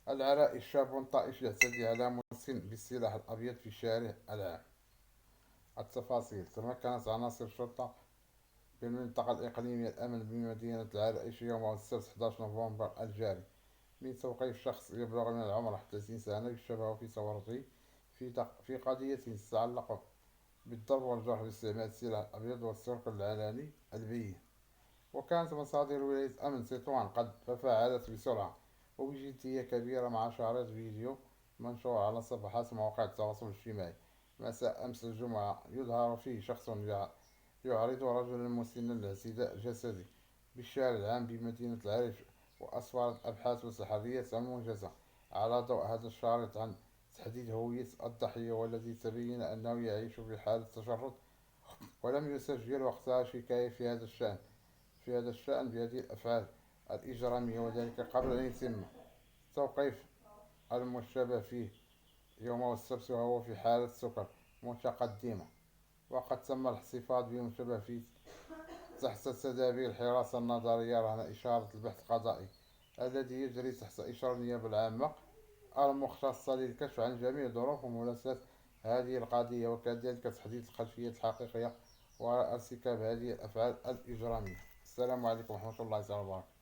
العرائي شاب طائفي يعتدي على مسن بالسلاح الأبيض في شارع العام. التفاصيل: تمكنت عناصر الشرطة بالمنطقة الإقليمية الأمن بمدينة العرائش يوم السبت 11 نوفمبر الجاري من توقيف شخص يبلغ من العمر 31 سنة يشبه في صورته في قضية تتعلق بالضرب والجرح باستعمال السلاح الأبيض والسرقة العلني البين. وكانت مصادر ولاية أمن تطوان قد تفاعلت بسرعة وبجدية كبيرة مع شريط فيديو منشور على صفحات مواقع التواصل الاجتماعي مساء أمس الجمعة يظهر فيه شخص يعرض رجلا مسنا لاعتداء جسدي بالشارع العام بمدينة العريش. وأسفرت أبحاث وتحريات موجزة على ضوء هذا الشريط عن تحديد هوية الضحية، والذي تبين أنه يعيش في حالة تشرد، ولم يسجل وقتها شكاية في هذا الشأن بهذه الأفعال الإجرامية، وذلك قبل أن يتم توقيف المشتبه فيه يوم السبت وهو في حالة سكر متقدمة. وقد تم الاحتفاظ بالمشتبه فيه تحت تدابير الحراسة النظرية رهن إشارة البحث القضائي الذي يجري تحت إشراف النيابة العامة المختصة للكشف عن جميع ظروف وملابسات هذه القضية، وكذلك تحديد الخلفية الحقيقية وراء ارتكاب هذه الأفعال الإجرامية. السلام عليكم ورحمة الله تعالى وبركاته.